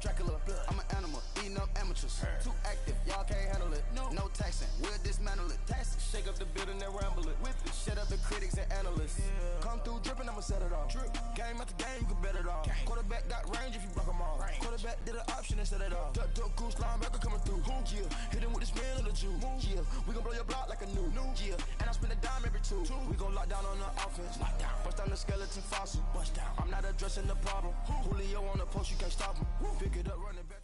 Dracula, I'm an animal, eating up amateurs. Too active, y'all can't handle it. No taxing, we'll dismantle it. Shake up the building and ramble it. Whip it, shut up the critics and analysts. Come through dripping, I'ma set it off. Game after game, you can bet it off. Quarterback got range if you broke them off. Quarterback did an option and set it off. Duck goose linebacker coming through. Yeah, hit him with the spin of the Jew. Yeah, we gon' blow your block like a new. Yeah, and I spend a dime every two. We gon' lock down on the offense. Bust down the skeleton fossil. I'm not addressing the problem. Julio on the post, you can't stop him. Pick it up, run it back.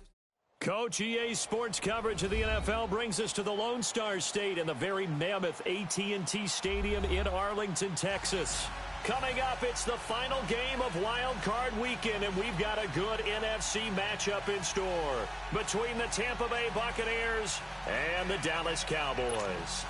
Coach EA Sports coverage of the NFL brings us to the Lone Star State in the very mammoth AT&T Stadium in Arlington, Texas. Coming up, it's the final game of Wild Card Weekend, and we've got a good NFC matchup in store between the Tampa Bay Buccaneers and the Dallas Cowboys.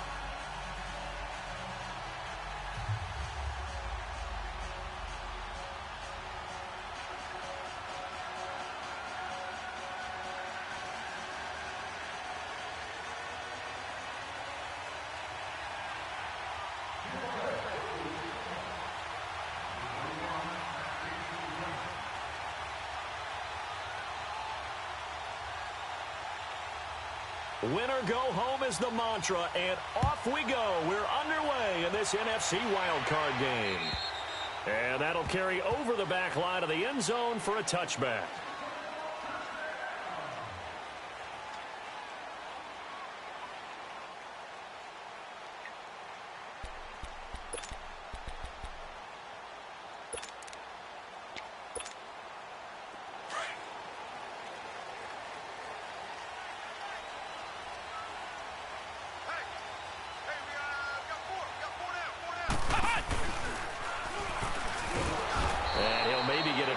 Winner go home is the mantra, and off we go. We're underway in this NFC wildcard game. And that'll carry over the back line of the end zone for a touchback.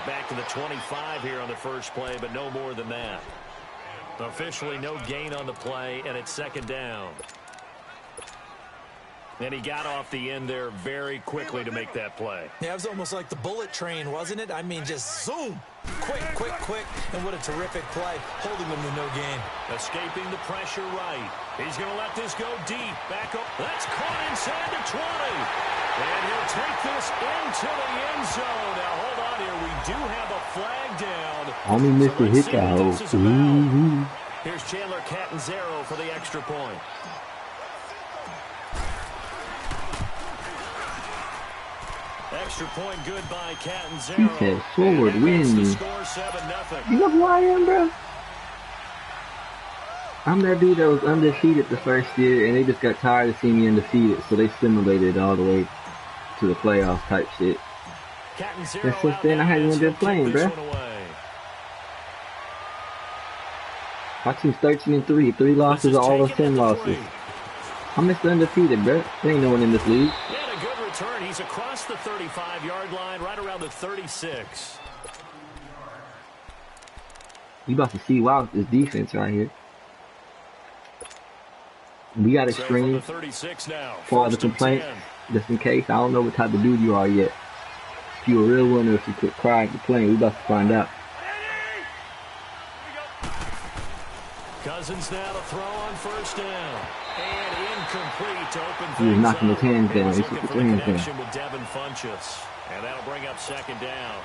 Back to the 25 here on the first play, but no more than that. Officially no gain on the play, and it's second down. And he got off the end there very quickly to make that play. Yeah, it was almost like the bullet train, wasn't it? I mean, just zoom. Quick, quick, quick. And what a terrific play, holding them to no gain. Escaping the pressure right. He's going to let this go deep. Back up. That's caught inside the 20. And he'll take this into the end zone. Now, hold on here. We do have a flag down. Homie missed the hit out. Here's Chandler Catanzaro for the extra point. Extra point good by Catanzaro. He said forward win. You know who I am, bro? I'm that dude that was undefeated the first year, and they just got tired of seeing me undefeated, so they simulated all the way to the playoff type shit. And since then, I haven't even been playing, bro. My team's 13-3, 3 losses, all of 10 losses. I'm Mr. Undefeated, bro. There ain't no one in this league. Yeah, a good return. He's across the 35-yard line, right around the 36. We about to see wild this defense right here. We got a screen for all the complaints, just in case. I don't know what type of dude you are yet. If you a real one or if you could cry and complain, we about to find out. Cousins now to throw on first down. And incomplete to open things. He was knocking his hands down. He took his hands down. With Devin Funchess. And that'll bring up second down.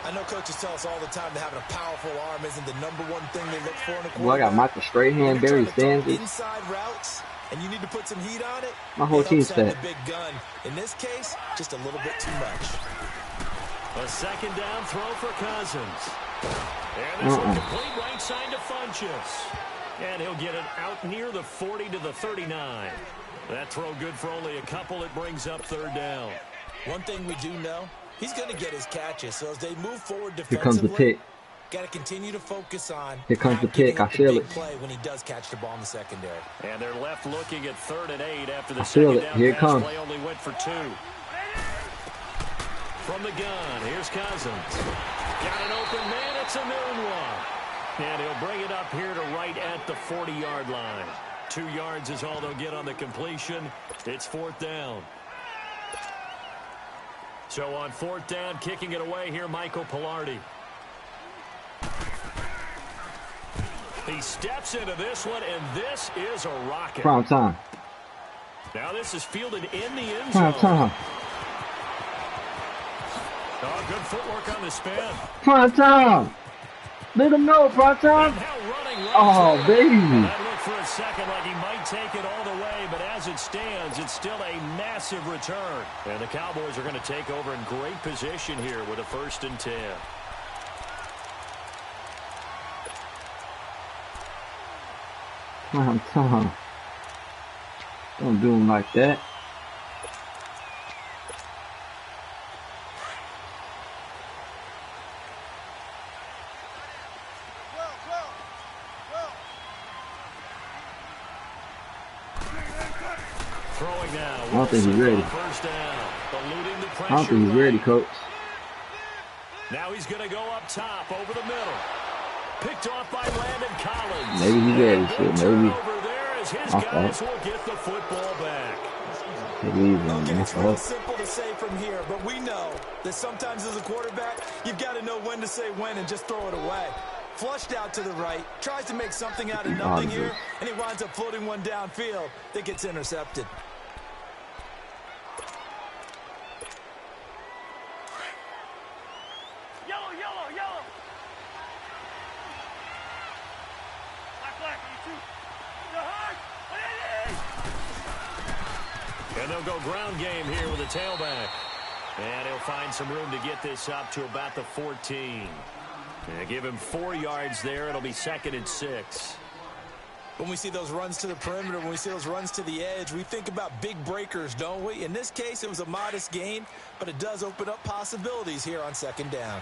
I know coaches tell us all the time that having a powerful arm isn't the #1 thing they look for in a quarterback. Well, I got Michael Strahan, Barry Sanders. Inside routes, and you need to put some heat on it. My whole team's set. Big gun. In this case, just a little bit too much. A second down throw for Cousins. And this will complete right side to Funchess. And he'll get it out near the 40 to the 39. That throw good for only a couple. It brings up third down. One thing we do know, he's going to get his catches. So as they move forward defensively, here comes the pick. Got to continue to focus on. Here comes the pick. I feel it. Play when he does catch the ball in the secondary. And they're left looking at 3rd and 8 after the I feel second it. down Here it comes. Play only went for 2. From the gun, here's Cousins. Got an open man. It's a noon one. And he'll bring it up here to right at the 40-yard line. 2 yards is all they'll get on the completion. It's 4th down. So on 4th down, kicking it away here, Michael Pilardi. He steps into this one, and this is a rocket. Prime time. Now this is fielded in the end zone. Prime time. Oh, good footwork on the spin. Prime time. Let him know, Bronson. Oh, baby. That looked for a second like he might take it all the way, but as it stands, it's still a massive return. And the Cowboys are going to take over in great position here with a 1st and 10. Tom. Don't do him like that. Throwing now. I don't think he's ready. First down. Eluding the pressure. I don't think he's ready, coach. Now he's going to go up top over the middle. Picked off by Landon Collins. Maybe he's ready. Shit, maybe. Over there as his guys will get the football back. Okay, it's real simple to say from here, but we know that sometimes as a quarterback, you've got to know when to say when and just throw it away. Flushed out to the right, tries to make something out of nothing here, and he winds up floating one downfield that gets intercepted. And they'll go ground game here with a tailback. And he'll find some room to get this up to about the 14. And give him 4 yards there. It'll be 2nd and 6. When we see those runs to the perimeter, when we see those runs to the edge, we think about big breakers, don't we? In this case, it was a modest gain, but it does open up possibilities here on 2nd down.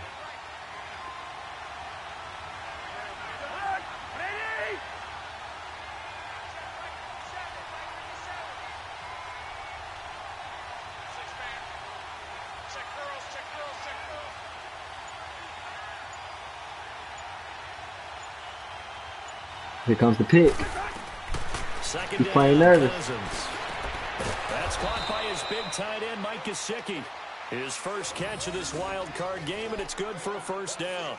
Here comes the pick. He's playing nervous. That's caught by his big tight end, Mike Gesicki. His first catch of this wild card game, and it's good for a 1st down.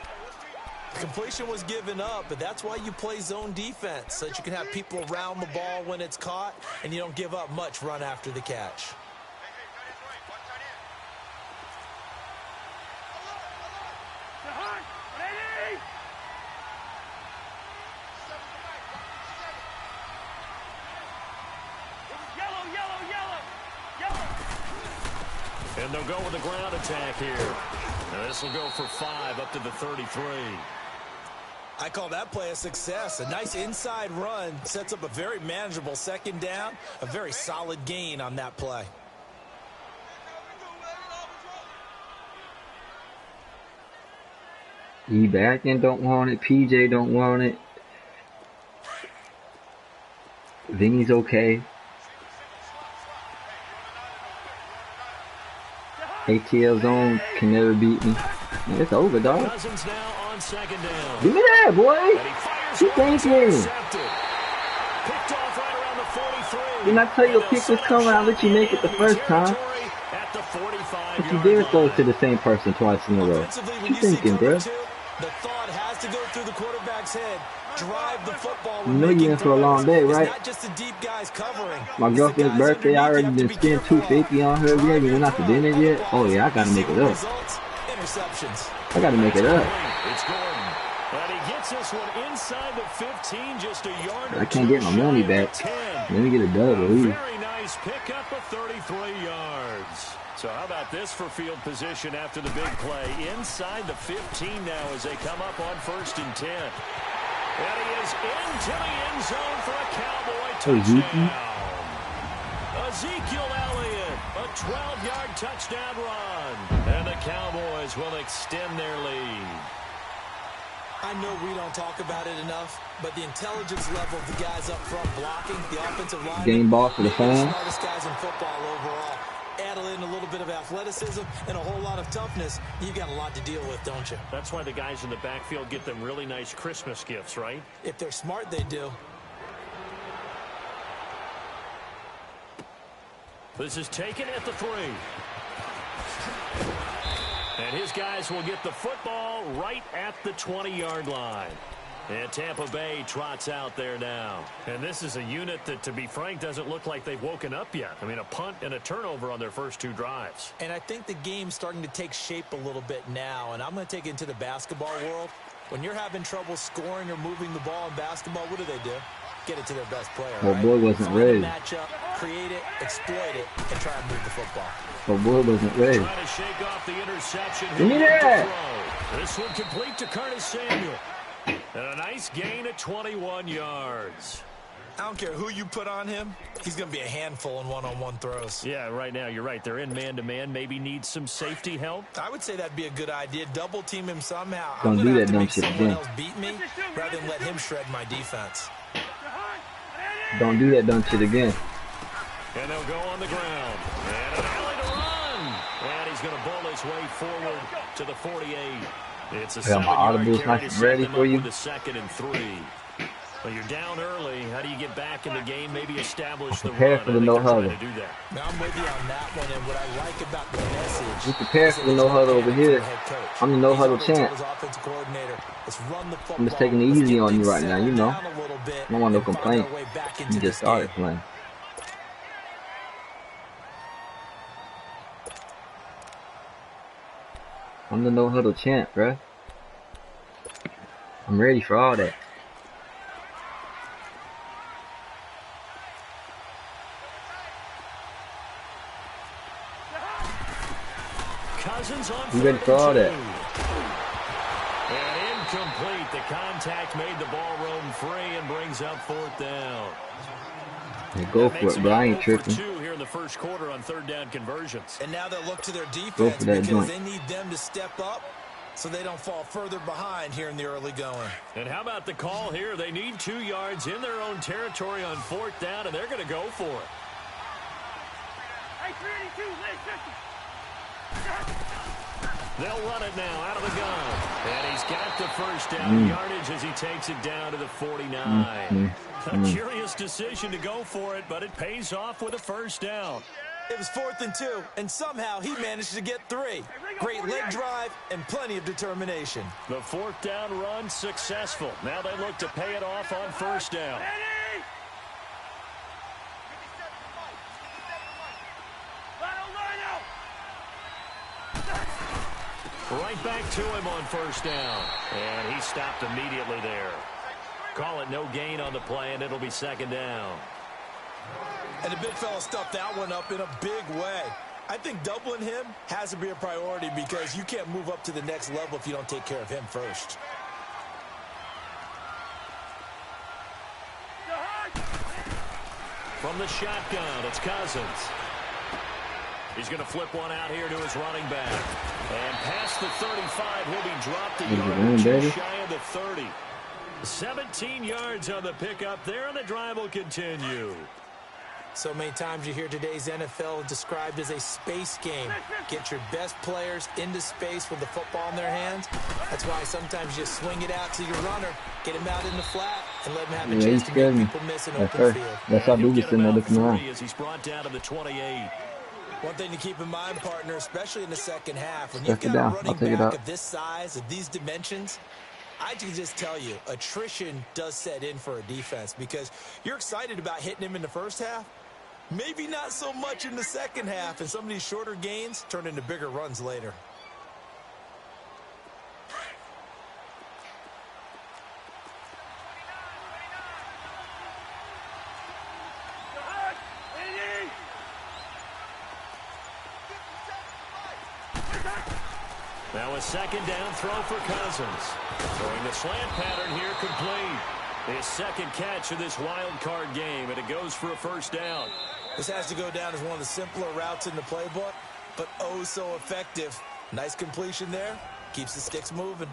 The completion was given up, but that's why you play zone defense, so that you can have people around the ball when it's caught, and you don't give up much run after the catch. And they'll go with a ground attack here. Now this will go for 5 up to the 33. I call that play a success. A nice inside run sets up a very manageable 2nd down. A very solid gain on that play. E back and don't want it. PJ don't want it. Vinny's okay. ATL zone can never beat me. It's over, dog. Cousins now on 2nd down. Give me that, boy. Keep thinking. Picked off right around the 43. Didn't I tell you a pick was coming? I'll let you make it the first time. At the 45. But you dare throw it to the same person twice in a row. Keep thinking, bro. The thought has to go through the quarterback's head. Drive the football. You know you're in for a long day, right? It's not just the deep guys covering. My girlfriend's birthday, I already been spending $250 on her. We haven't even went out to dinner yet. Oh yeah, I gotta make it up. I gotta make it up. It's Gordon. And he gets this one inside the 15, just a yard. I can't get my money back. Let me get a dub at least. Very nice pickup of 33 yards. So how about this for field position after the big play? Inside the 15 now as they come up on 1st and 10. And he is into the end zone for a Cowboy touchdown. Ezekiel Elliott, a 12-yard touchdown run. And the Cowboys will extend their lead. I know we don't talk about it enough, but the intelligence level of the guys up front blocking, the offensive line. Game ball for the fans. Smartest guys in football overall. Add in a little bit of athleticism and a whole lot of toughness. You've got a lot to deal with, don't you? That's why the guys in the backfield get them really nice Christmas gifts, right? If they're smart, they do. This is taken at the 3. And his guys will get the football right at the 20-yard line. And Tampa Bay trots out there now. And this is a unit that, to be frank, doesn't look like they've woken up yet. I mean, a punt and a turnover on their first 2 drives. And I think the game's starting to take shape a little bit now. And I'm going to take it into the basketball world. When you're having trouble scoring or moving the ball in basketball, what do? Get it to their best player, Oh, right? boy wasn't ready. Matchup, create it, exploit it, and try and move the football. Oh, boy wasn't ready. Trying to shake off the interception. Give me that. This one complete to Curtis Samuel. And a nice gain at 21 yards. I don't care who you put on him. He's going to be a handful in one-on-one throws. Yeah, right now, you're right. They're in man-to-man. Maybe needs some safety help. I would say that'd be a good idea. Double team him somehow. Don't I'm do going that to have to dumb make shit someone again. else beat me rather than let him shred my defense. Don't do that dumb shit again. And they'll go on the ground. And an alley to run. And he's going to bull his way forward to the 48. It's a 7-yard carry to set them up with a 2nd and 3. Well, you're down early. How do you get back in the game? Maybe establish the run. Prepare for the no huddle. Now, I'm with you on that one, and what I like about the message... We prepare for the no huddle over here. I'm the no huddle champ. I'm just taking it easy on you right now, you know. I don't want no complaint. You just started playing. I'm the no huddle champ, bruh. I'm ready for all that. Cousins on You ready for all that? And incomplete. The contact made the ball roam free and brings up 4th down. Yeah, go for it, bro. I ain't tripping. Here in the first quarter on 3rd down conversions. And now they'll look to their defense because joint. they need them to step up so they don't fall further behind here in the early going. And how about the call here? They need 2 yards in their own territory on 4th down, and they're going to go for it. They'll run it now out of the gun. And he's got the first down yardage as he takes it down to the 49. A curious decision to go for it, but it pays off with a first down. It was 4th and 2, and somehow he managed to get 3. Great leg drive and plenty of determination. The 4th down run successful. Now they look to pay it off on 1st down. Right back to him on 1st down. And he stopped immediately there. Call it no gain on the play, and it'll be 2nd down. And the big fella stuffed that one up in a big way. I think doubling him has to be a priority because you can't move up to the next level if you don't take care of him first. From the shotgun, it's Cousins. He's going to flip one out here to his running back. And past the 35, he'll be dropped a yard just shy of the 30. 17 yards on the pickup there, and the drive will continue. So many times you hear today's NFL described as a space game. Get your best players into space with the football in their hands. That's why sometimes you swing it out to your runner, get him out in the flat, and let him have a chance to make people miss an open field. That's how Boogie sitting there looking around. As he's brought down to the 28. One thing to keep in mind, partner, especially in the second half, when you've got a running back of this size, of these dimensions, I can just tell you, attrition does set in for a defense because you're excited about hitting him in the first half. Maybe not so much in the second half, and some of these shorter gains turn into bigger runs later. Now a 2nd down throw for Cousins. Throwing the slant pattern here complete. His 2nd catch of this wild card game, and it goes for a 1st down. This has to go down as one of the simpler routes in the playbook, but oh so effective. Nice completion there. Keeps the sticks moving.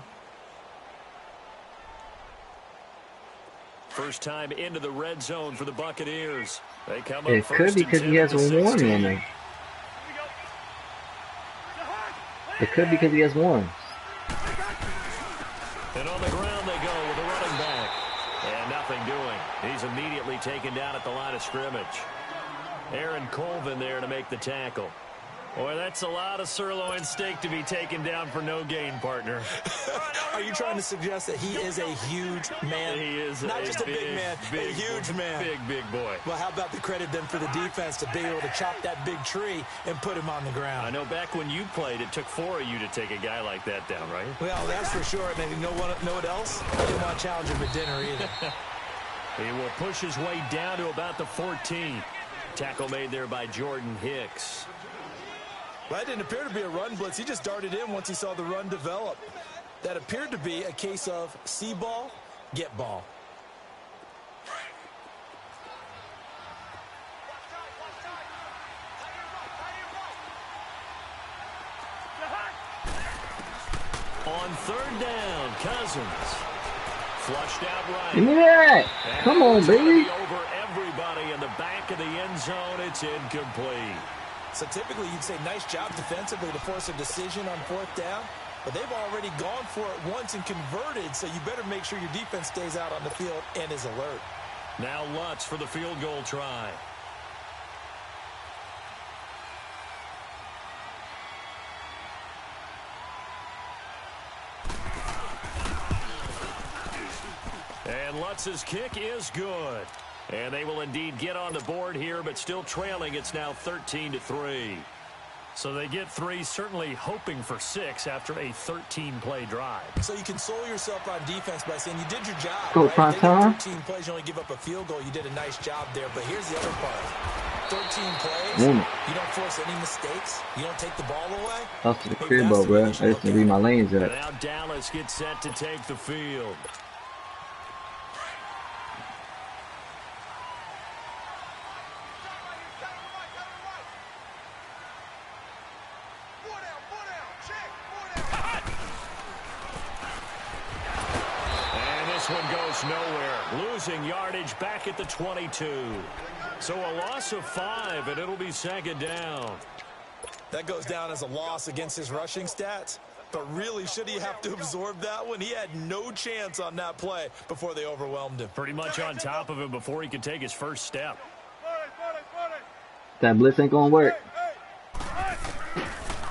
First time into the red zone for the Buccaneers. They come up it could be because he has a warning on there. It could be because he has warnings. And on the ground they go with a running back. And nothing doing. He's immediately taken down at the line of scrimmage. Aaron Colvin there to make the tackle. Boy, that's a lot of sirloin steak to be taken down for no gain, partner. Are you trying to suggest that he is a huge man? He is not just a big man, a huge man. Big boy. Well, how about the credit then for the defense to be able to chop that big tree and put him on the ground? I know back when you played, it took 4 of you to take a guy like that down, right? Well, that's for sure. And you know what else? I didn't want to challenge him at dinner either. He will push his way down to about the 14. Tackle made there by Jordan Hicks. Well, that didn't appear to be a run blitz. He just darted in once he saw the run develop. That appeared to be a case of see ball, get ball. On third down, Cousins. Flushed out right. Give me that. Come on, baby. Over everybody in the back of the end zone. It's incomplete. So typically you'd say nice job defensively to force a decision on fourth down, but they've already gone for it once and converted, so you better make sure your defense stays out on the field and is alert. Now Lutz for the field goal try. And Lutz's kick is good. And they will indeed get on the board here, but still trailing. It's now 13-3. So they get 3, certainly hoping for 6 after a 13-play drive. So you console yourself on defense by saying you did your job. Go, right? prime time. 13 plays, you only give up a field goal. You did a nice job there. But here's the other part. 13 plays, you don't force any mistakes. You don't take the ball away. Off to the crib, bro. I just need to read my lanes up. And now Dallas gets set to take the field. One goes nowhere, losing yardage back at the 22. So a loss of 5, and it'll be second down. That goes down as a loss against his rushing stats. But really, should he have to absorb that one? He had no chance on that play before they overwhelmed him. Pretty much on top of him before he could take his first step. That blitz ain't gonna work.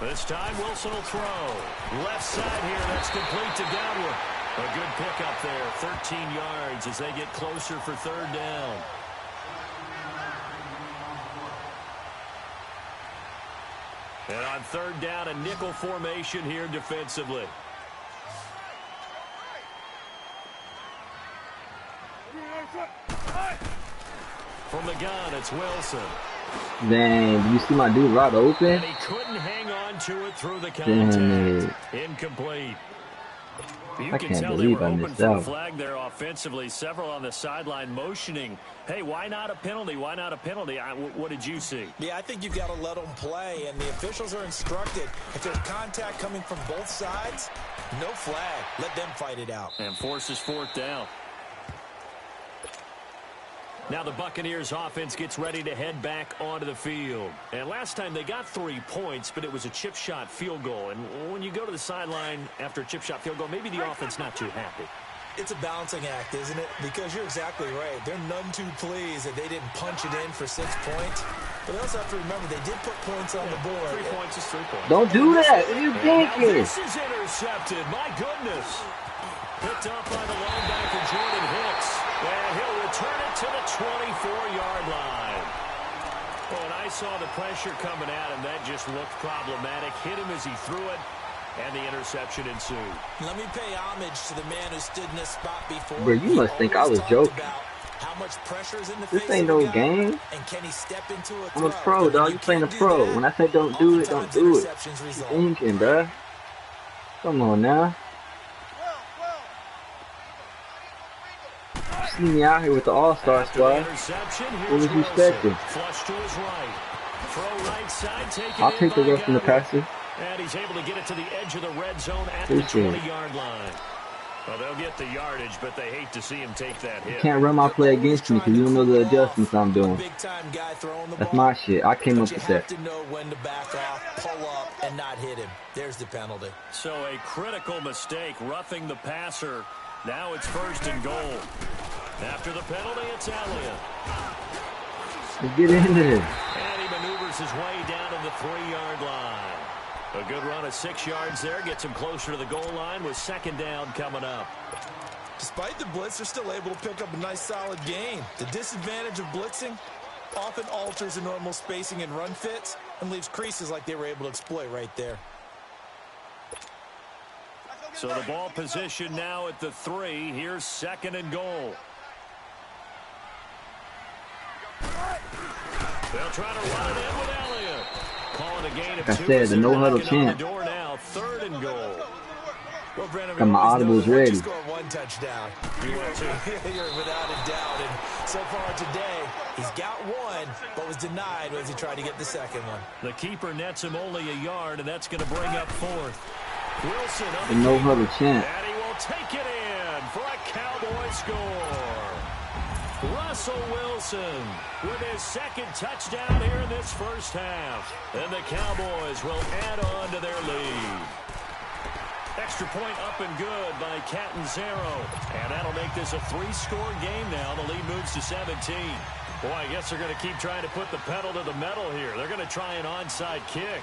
This time Wilson will throw. Left side here, that's complete to Godwin. A good pickup there, 13 yards as they get closer for third down. And on third down, a nickel formation here defensively. From the gun, it's Wilson. Dang, do you see my dude right open? And he couldn't hang on to it through the contact. Incomplete. You can tell they were open for a flag there offensively. Several on the sideline motioning, hey, why not a penalty? Why not a penalty? What did you see? Yeah, I think you've got to let them play, and the officials are instructed. If there's contact coming from both sides, no flag. Let them fight it out. And forces fourth down. Now the Buccaneers offense gets ready to head back onto the field. And last time they got 3 points, but it was a chip shot field goal. And when you go to the sideline after a chip shot field goal, maybe the offense not too happy. It's a balancing act, isn't it? Because you're exactly right. They're none too pleased that they didn't punch it in for 6 points. But they also have to remember they did put points on the board. 3 points is 3 points. Don't do that. What are you thinking? This is intercepted. My goodness. Picked up by the linebacker, Jordan Hicks. And he'll return it to the 24-yard line. Well, and I saw the pressure coming at him. That just looked problematic. Hit him as he threw it, and the interception ensued. Let me pay homage to the man who stood in this spot before. Bro, you must think I was joking. How much pressure is in the this ain't no game. And can he step into a I'm a pro, dog. You playing a pro. When I say don't do it, don't do it. You thinking, bro. Come on now. See me out here with the all-star squad. What was you expecting? I'll take the rest in the passing. And he's able to get it to the edge of the red zone at the 20-yard line. Well, they'll get the yardage, but they hate to see him take that hit. You can't run my play against me because you don't know the adjustments I'm doing. That's my shit. I came up with that. You have to know when to back off, pull up, and not hit him. There's the penalty. So a critical mistake, roughing the passer. Now it's 1st and goal. After the penalty, it's Elliott. Let's get in there. And he maneuvers his way down to the 3-yard line. A good run of 6 yards there. Gets him closer to the goal line with 2nd down coming up. Despite the blitz, they're still able to pick up a nice solid gain. The disadvantage of blitzing often alters the normal spacing and run fits and leaves creases like they were able to exploit right there. So the ball position now at the 3. Here's 2nd and goal. They'll try to run it in with Elliott. Calling a gain of 2. Like I said, the no-huddle chant. Door now, 3rd and goal. Well, Brandon, got my audibles ready. Score 1 touchdown. You will too. Without a doubt. And so far today, he's got 1, but was denied as he tried to get the 2nd one. The keeper nets him only a yard, and that's going to bring up 4th. Wilson The no-huddle chant. and he will take it in for a Cowboy score. Russell Wilson with his 2nd touchdown here in this first half. And the Cowboys will add on to their lead. Extra point up and good by Catanzaro. And that'll make this a 3-score game now. The lead moves to 17. Boy, I guess they're going to keep trying to put the pedal to the metal here. They're going to try an onside kick.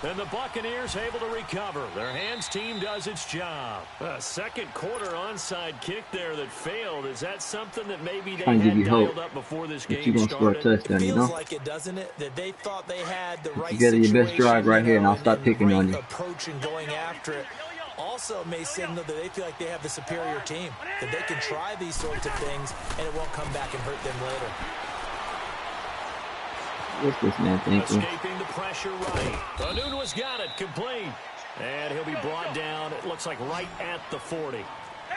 And the Buccaneers able to recover. Their hands team does its job. A 2nd quarter onside kick there that failed. Is that something that maybe they had dialed up before this game started? Touchdown, it feels you know? like it, doesn't it? That they thought they had the right together your best drive right here, and I'll stop picking on you. Approach and going after it also may signal that they feel like they have the superior team, that they can try these sorts of things and it won't come back and hurt them later. What's this man thinking? Escaping the pressure right. Anunua's got it, complete. And he'll be brought down, it looks like right at the 40.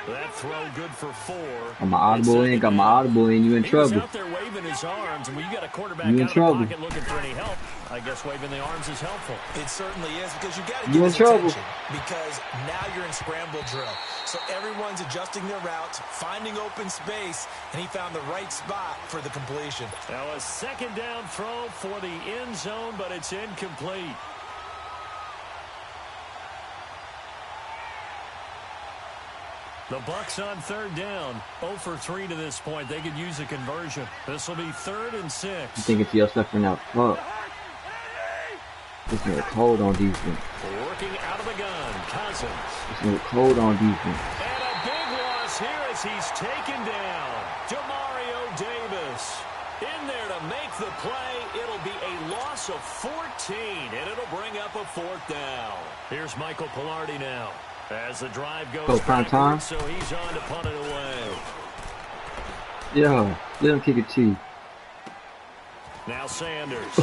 That throw good for 4. Got my audible in, got my audible in, you in trouble. He was out there waving his arms, and when you got a quarterback You in out trouble. of the pocket looking for any help, I guess waving the arms is helpful. It certainly is, because you got to You get in his trouble. attention, because now you're in scramble drill. So everyone's adjusting their routes, finding open space, and he found the right spot for the completion. Now a 2nd down throw for the end zone, but it's incomplete. The Bucs on 3rd down. 0 for 3 to this point. They could use a conversion. This will be 3rd and 6. You think it's your stuff for now? Fuck. This nigga cold on defense. Working out of the gun. Cousins. This nigga cold on defense. And a big loss here as he's taken down. Demario Davis in there to make the play. It'll be a loss of 14, and it'll bring up a 4th down. Here's Michael Pilardi now. As the drive goes prime time. so he's on to punt it away. Yeah, let him kick it too. Now Sanders.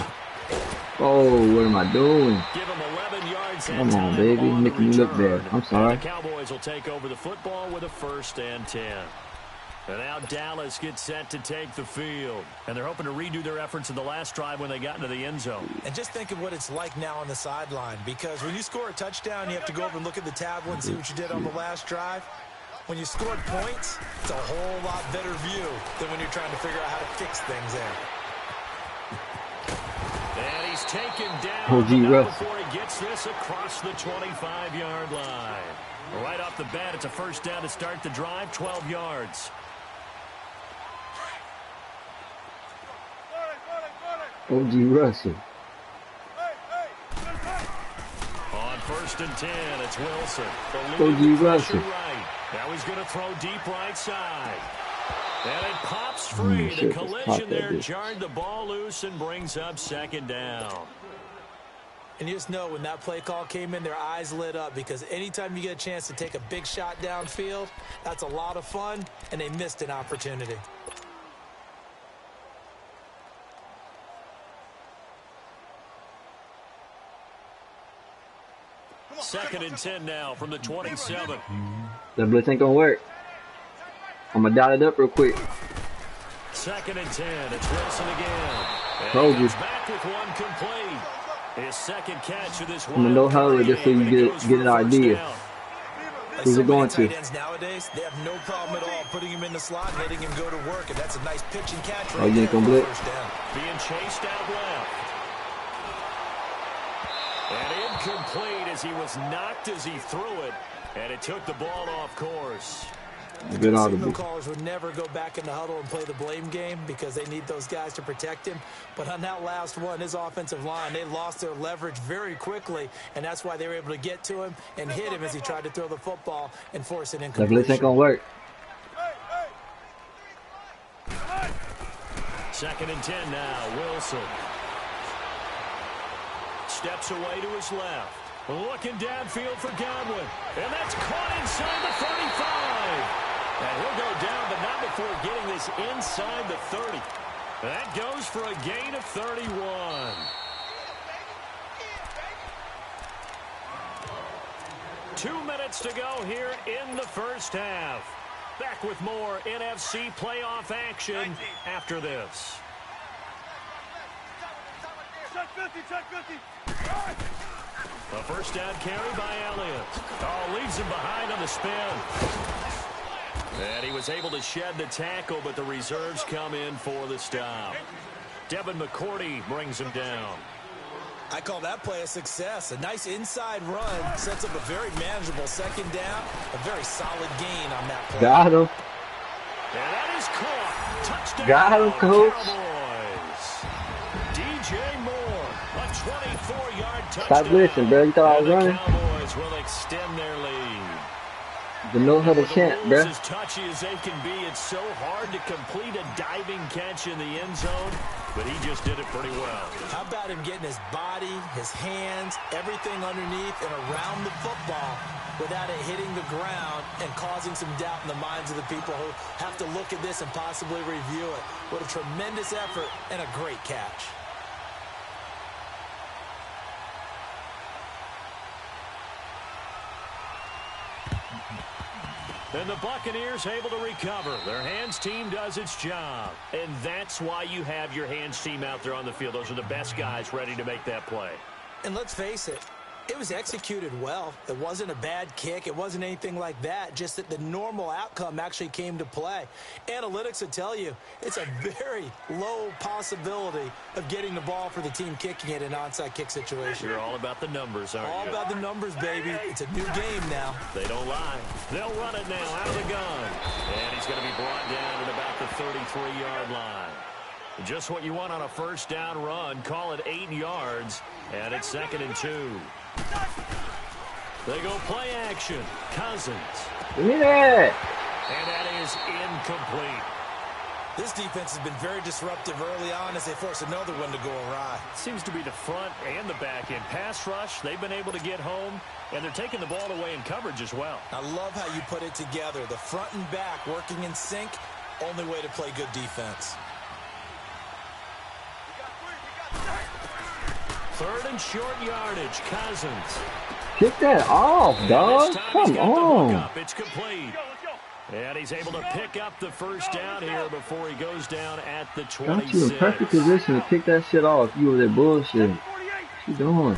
Oh, what am I doing? Give him 11 yards. Come on, baby. Making me look bad. I'm sorry. The Cowboys will take over the football with a 1st and 10. And now Dallas gets set to take the field. And they're hoping to redo their efforts in the last drive when they got into the end zone. And just think of what it's like now on the sideline, because when you score a touchdown, you have to go over and look at the tablet and see what you did on the last drive. When you scored points, it's a whole lot better view than when you're trying to figure out how to fix things there. And he's taken down O-G-Russell. before he gets this across the 25-yard line. Right off the bat, it's a 1st down to start the drive, 12 yards. O-G-Russell. On 1st and 10, it's Wilson. O-G-Russell. Right. Now he's going to throw deep right side. And it pops free. The collision there jarred the ball loose and brings up 2nd down. And you just know when that play call came in, their eyes lit up, because anytime you get a chance to take a big shot downfield, that's a lot of fun, and they missed an opportunity. Second and 10 now from the 27. That blitz ain't gonna work. I'm gonna dial it up real quick. 2nd and 10. It's Wilson again. And Told he you. comes back with one complete. His 2nd catch of this I'm gonna no hurry just so you get an idea. Who's it going to? Tight ends nowadays, they have no problem at all putting him in the slot and letting him go to work, and that's a nice pitch and catch right you ain't there gonna for blitz? a 1st down. Being chased out left. And Incomplete as he was knocked as he threw it, and it took the ball off course. Good Signal callers would never go back in the huddle and play the blame game because they need those guys to protect him. But on that last one, his offensive line, they lost their leverage very quickly, and that's why they were able to get to him and hit him as he tried to throw the football and force an incompletion. This ain't gonna work. 2nd and 10 now. Wilson steps away to his left. Looking downfield for Godwin. And that's caught inside the 35. And he'll go down, but not before getting this inside the 30. That goes for a gain of 31. Two minutes to go here in the first half. Back with more NFC playoff action after this. A first down carry by Elliott. Oh, leaves him behind on the spin. And he was able to shed the tackle, but the reserves come in for the stop. Devin McCourty brings him down. I call that play a success. A nice inside run sets up a very manageable second down. A very solid gain on that play. Got him. And that is caught. Touchdown. Got him, coach. Cowboys. DJ Moore, a 24-yard touchdown. Stop listening, bro. You thought I was running? The Cowboys will extend their lead. The no huddle chant, bro. As touchy as they can be, it's so hard to complete a diving catch in the end zone, but he just did it pretty well. How about him getting his body, his hands, everything underneath and around the football without it hitting the ground and causing some doubt in the minds of the people who have to look at this and possibly review it. What a tremendous effort and a great catch. And the Buccaneers able to recover. Their hands team does its job. And that's why you have your hands team out there on the field. Those are the best guys ready to make that play. And let's face it, it was executed well. It wasn't a bad kick. It wasn't anything like that. Just that the normal outcome actually came to play. Analytics will tell you it's a very low possibility of getting the ball for the team kicking it in an onside kick situation. You're all about the numbers, aren't you? All about the numbers, baby. It's a new game now. They don't lie. They'll run it now out of the gun. And he's going to be brought down at about the 33-yard line. Just what you want on a first down run. Call it 8 yards. And it's 2nd and 2. They go play action. Cousins. Give me that. And that is incomplete. This defense has been very disruptive early on as they force another one to go awry. Seems to be the front and the back end. Pass rush, they've been able to get home, and they're taking the ball away in coverage as well. I love how you put it together. The front and back working in sync, only way to play good defense. 3rd and short yardage. Cousins. Kick that off, dog. Come on. It's complete. And he's able to pick up the first down here before he goes down at the 26. Got you in perfect position to kick that shit off. You were there bullshit. What you doing?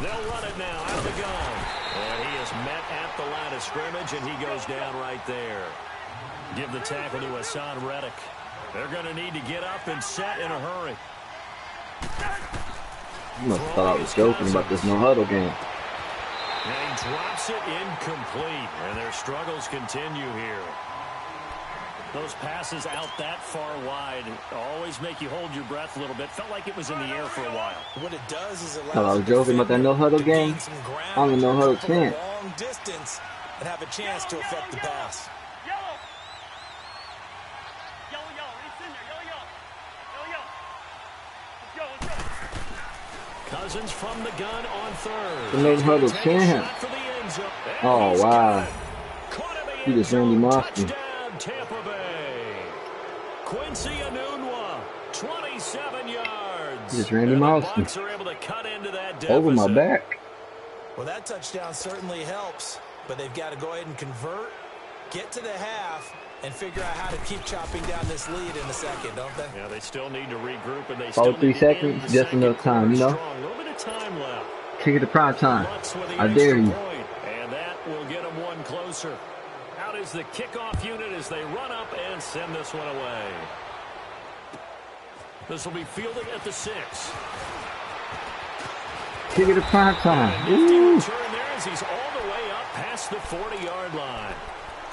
They'll run it now out of the gun. And he is met at the line of scrimmage, and he goes down right there. Give the tackle to Hassan Reddick. They're going to need to get up and set in a hurry. You must have thought I was joking about this no-huddle game. And he drops it incomplete, and their struggles continue here. Those passes out that far wide always make you hold your breath a little bit. Felt like it was in the air for a while. What it does is allow I was joking about that no-huddle game. I'm a no-huddle chant. Long distance and have a chance to affect the pass. Cousins from the gun on 3rd. The no-huddle chant. Oh, wow. He just Randy Mossman. Tampa Bay. Quincy Enunwa, 27 yards. He just Randy Mossman. Are able to cut into that over my back. Well, that touchdown certainly helps, but they've got to go ahead and convert, get to the half, and figure out how to keep chopping down this lead in a second, don't they? Yeah, they still need to regroup, and they still need 3 seconds, just enough time, you know? A little bit of time left. Kick it to prime time. I dare you. And that will get them one closer. Out is the kickoff unit as they run up and send this one away. This will be fielded at the 6. Kick it to prime time. Nifty return there as he's all the way up past the 40-yard line.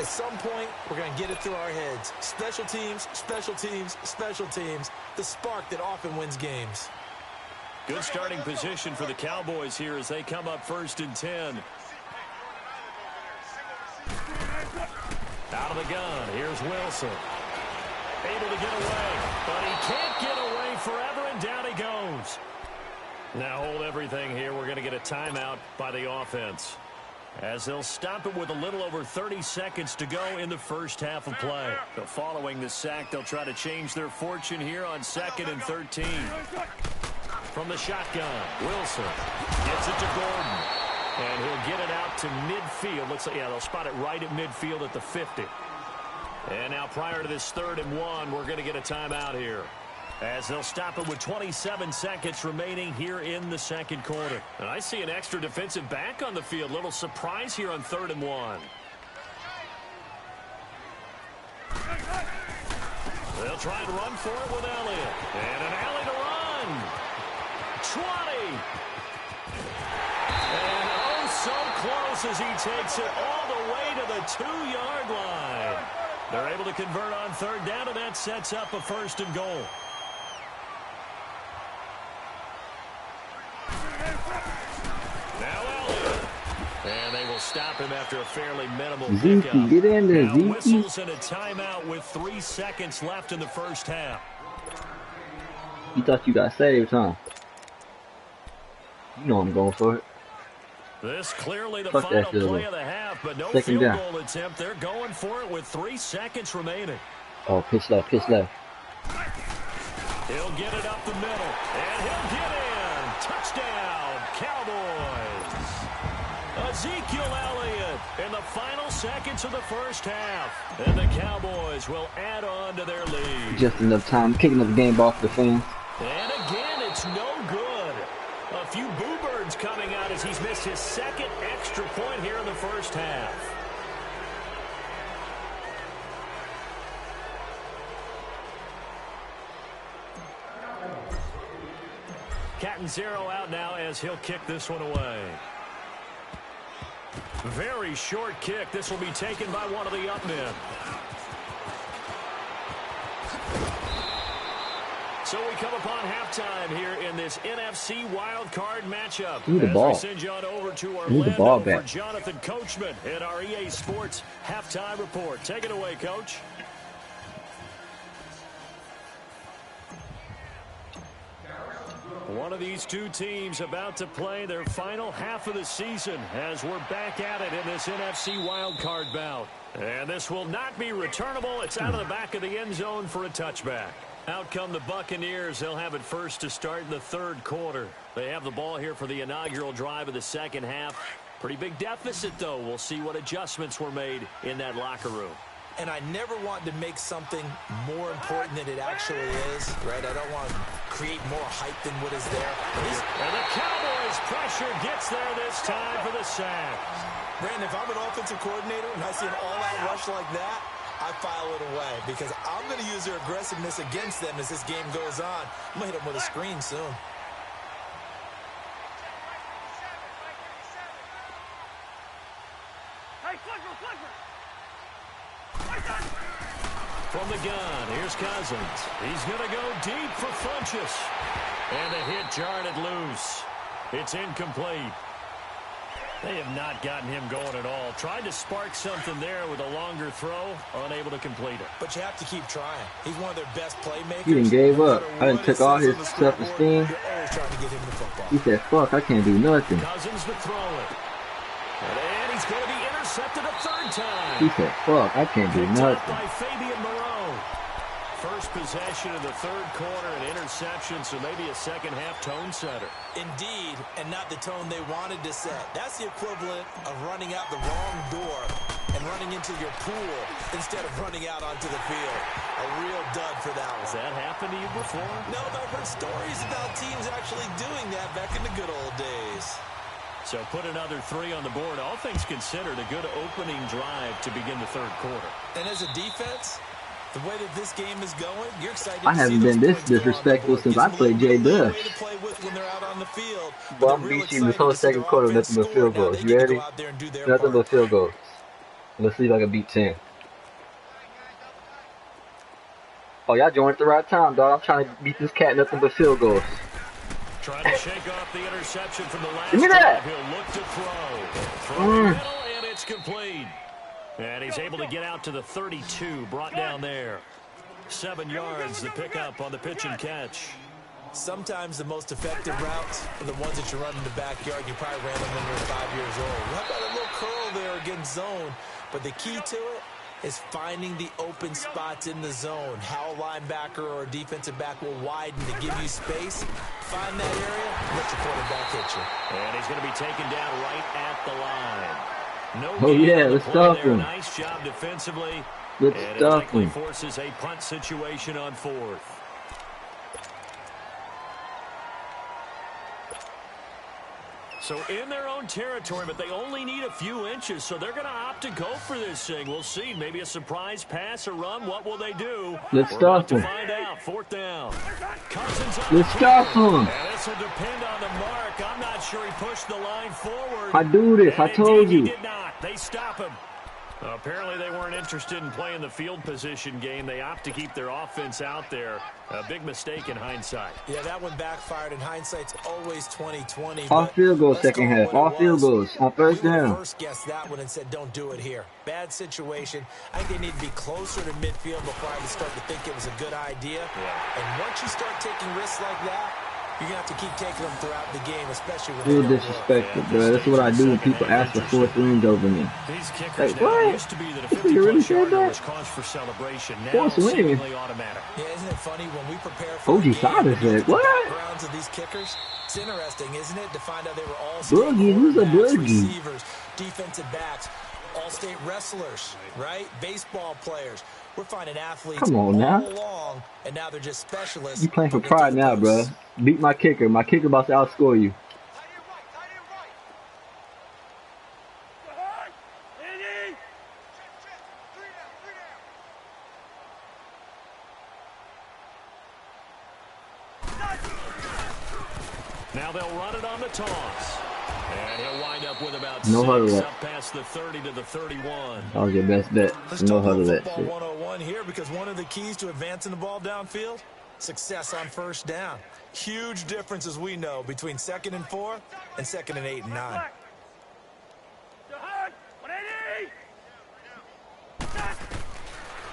At some point, we're going to get it through our heads. Special teams, special teams, special teams. The spark that often wins games. Good starting position for the Cowboys here as they come up 1st and 10. Out of the gun, here's Wilson. Able to get away, but he can't get away forever, and down he goes. Now hold everything here. We're going to get a timeout by the offense, as they'll stop it with a little over 30 seconds to go in the first half of play. So following the sack, they'll try to change their fortune here on 2nd and 13. From the shotgun, Wilson gets it to Gordon, and he'll get it out to midfield. Looks like, yeah, they'll spot it right at midfield at the 50. And now prior to this 3rd and 1, we're going to get a timeout here, as they'll stop it with 27 seconds remaining here in the 2nd quarter. And I see an extra defensive back on the field. Little surprise here on 3rd and 1. They'll try and run for it with Elliott. And an alley to run. 20. And oh, so close as he takes it all the way to the 2-yard line. They're able to convert on 3rd down, and that sets up a 1st and goal. Now Elliott. And they will stop him after a fairly minimal pickup. Get in there, now whistles and a timeout with 3 seconds left in the first half. You thought you got saved, huh? You know I'm going for it. This clearly the final play of the half, but no field goal attempt. They're going for it with 3 seconds remaining. Oh, pitch left, pitch left. He'll get it up the middle, and he'll get in. Touchdown, Cowboys. Ezekiel Elliott in the final seconds of the first half. And the Cowboys will add on to their lead. Just enough time, kicking up the game ball for the fans. And again, it's no good. A few boo birds coming out as he's missed his 2nd extra point here in the first half. Catanzaro out now as he'll kick this one away. Very short kick. This will be taken by one of the up men. So we come upon halftime here in this NFC wildcard matchup. The ball. As we send you on over to Orlando for Jonathan Coachman in our EA Sports halftime report. Take it away, Coach. One of these two teams about to play their final half of the season as we're back at it in this NFC wildcard bout. And this will not be returnable. It's out of the back of the end zone for a touchback. Out come the Buccaneers. They'll have it first to start in the 3rd quarter. They have the ball here for the inaugural drive of the 2nd half. Pretty big deficit, though. We'll see what adjustments were made in that locker room. And I never want to make something more important than it actually is, right? I don't want to create more hype than what is there. And the Cowboys' pressure gets there this time for the sack. Brandon, if I'm an offensive coordinator and I see an all-out rush like that, I file it away because I'm going to use their aggressiveness against them as this game goes on. I'm going to hit them with a screen soon. From the gun, here's Cousins. He's going to go deep for Funchess. And the hit jarred it loose. It's incomplete. They have not gotten him going at all. Tried to spark something there with a longer throw, unable to complete it. But you have to keep trying. He's one of their best playmakers. He done gave up. I done took all his self-esteem. He said, fuck, I can't do nothing. Cousins to throw it. And he's going to be intercepted a 3rd time. He said, fuck, I can't do nothing. By Fabian Moreau. First possession of the 3rd quarter, an interception, so maybe a 2nd half tone setter. Indeed, and not the tone they wanted to set. That's the equivalent of running out the wrong door and running into your pool instead of running out onto the field. A real dud for that one. Has that happened to you before? No, but I've heard stories about teams actually doing that back in the good old days. So put another 3 on the board. All things considered, a good opening drive to begin the 3rd quarter. And as a defense, The way that this game is going, you're excited I haven't been this disrespectful since I played Jay Bush. Well, I'm beat you this whole second quarter with nothing but field goals. You ready? Nothing but field goals. Let's see if I can beat 10. Oh, y'all joined at the right time, dog. I'm trying to beat this cat nothing but field goals. Trying to shake off the interception from the last Give me that. drive. He'll look to throw the middle, and it's complete. And he's able to get out to the 32, brought down there. 7 yards, the pickup on the pitch and catch. Sometimes the most effective routes are the ones that you run in the backyard. You probably ran them when you were 5 years old. How about a little curl there against zone? But the key to it is finding the open spots in the zone. How a linebacker or a defensive back will widen to give you space. Find that area, let your quarterback hit you. And he's going to be taken down right at the line. No oh yeah, let's stuff him. Nice job defensively. Let's stuff him. Forces a punt situation on 4th. So in their own territory, but they only need a few inches, so they're going to opt to go for this thing. We'll see. Maybe a surprise pass or run. What will they do? Let's stuff him. Find out. 4th down. Let's stuff him. And this will depend on the mark. I'm not sure he pushed the line forward. I do this. I told you. He did not. They stop him. Apparently they weren't interested in playing the field position game. They opt to keep their offense out there. A big mistake in hindsight. Yeah, that one backfired. In hindsight's always 20/20. All field goals second half. All field goals on first down. First guessed that one and said, don't do it here. Bad situation. I think they need to be closer to midfield before I would start to think it was a good idea. Yeah. And once you start taking risks like that, you're going to have to keep taking them throughout the game, especially when Real disrespectful, bro. That's what I do when people ask for 4th rings over me. Like, what? Used to be that a 50 really said that? For celebration. Fourth ring. Automatic. Yeah, isn't it funny when we prepare for O-G-SideEffect, what? Backgrounds of these kickers? It's interesting, isn't it, to find out they were all boogie. Who's a boogie? Receivers, defensive backs, all-state wrestlers, right? Baseball players. We're finding athletes all along, and now they're just specialists. You playing for pride now, bro. Beat my kicker. My kicker about to outscore you. Now they'll run it on the toss. And he'll wind up with about no huddle up past the 30 to the 31. That was your best bet. No huddle that shit. 101 here, because one of the keys to advancing the ball downfield, success on first down. Huge difference, as we know, between 2nd and 4 and 2nd and 8 and 9.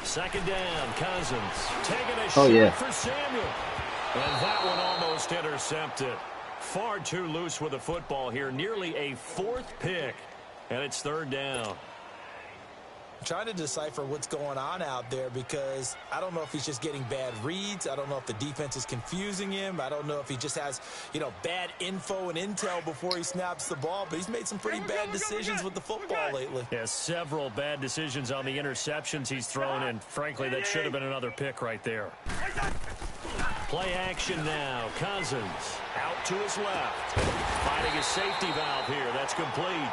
Second down, Cousins taking a shot for Samuel. And that one almost intercepted. Far too loose with the football here. Nearly a 4th pick. And it's 3rd down. I'm trying to decipher what's going on out there, because I don't know if he's just getting bad reads. I don't know if the defense is confusing him. I don't know if he just has, bad info and intel before he snaps the ball. But he's made some pretty bad decisions with the football lately. Yeah, several bad decisions on the interceptions he's thrown, and frankly, that should have been another pick right there. Play action now. Cousins out to his left. Finding his safety valve here. That's complete.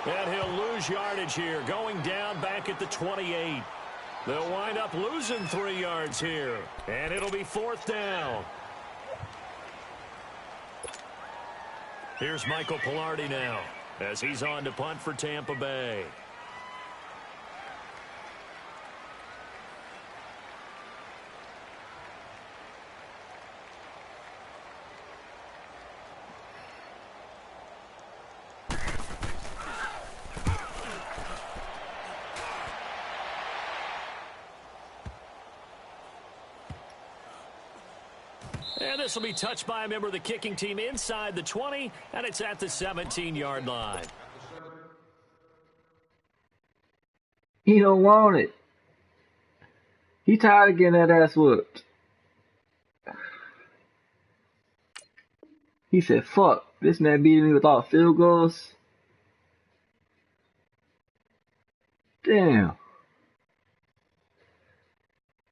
And he'll lose yardage here. Going down back at the 28. They'll wind up losing 3 yards here. And it'll be 4th down. Here's Michael Pilardi now as he's on to punt for Tampa Bay. And this will be touched by a member of the kicking team inside the 20, and it's at the 17-yard line. He don't want it. He tired of getting that ass whooped. He said, fuck, this man beating me with all field goals. Damn.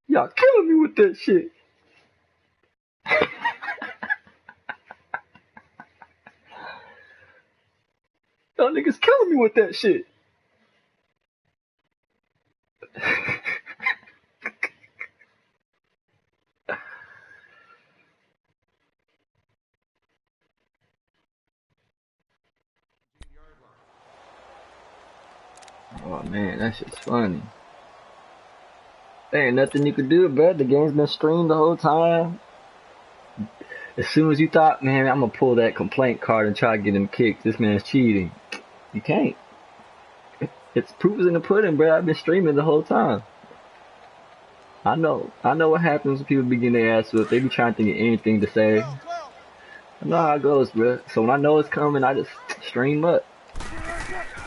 Y'all killing me with that shit. Y'all niggas killing me with that shit. man, that shit's funny. There ain't nothing you can do, bro. The game's been streamed the whole time. As soon as you thought, man, I'm gonna pull that complaint card and try to get him kicked, this man's cheating. You can't. It's proof is in the pudding, bro. I've been streaming the whole time. I know what happens when people be getting their ass whipped. They be trying to think of anything to say. I know how it goes, bro. So when I know it's coming, I just stream up.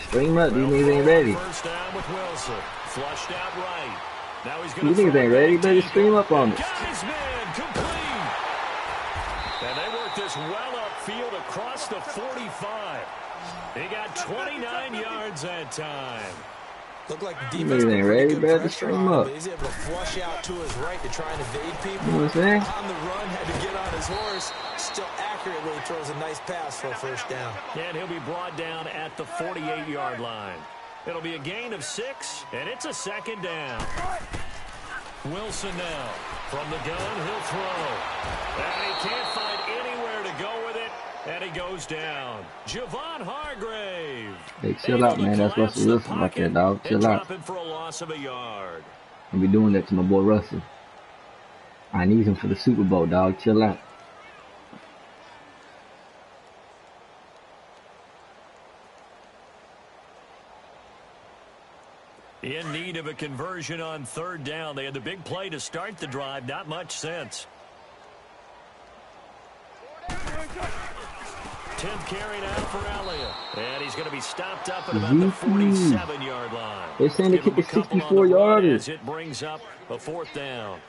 Stream up. These niggas ain't ready. First down with Wilson. Flushed out right. Now he's These niggas ain't ready. Better stream up on it. Complete. And they worked this well upfield across the 45. He got 29 yards that time. Looked like the defense ain't ready, bro. Just stream up. He's able to flush out to his right to try and evade people. You know what I'm saying? On the run, had to get on his horse. Still accurately throws a nice pass for a first down. And he'll be brought down at the 48-yard line. It'll be a gain of 6, and it's a second down. Wilson now. From the gun, he'll throw. And he can't find anywhere to go with it. And he goes down. Javon Hargrave. Hey, chill out, man. That's Russell Wilson right there, dog. Chill out. For a loss of a yard. I'll be doing that to my boy Russell. I need him for the Super Bowl, dog. Chill out. In need of a conversion on third down. They had the big play to start the drive. Not much sense. 10th carry now for Elliott. And he's going to be stopped up at about the 47-yard line. They're saying the kick is 64 yards. It brings up a fourth down.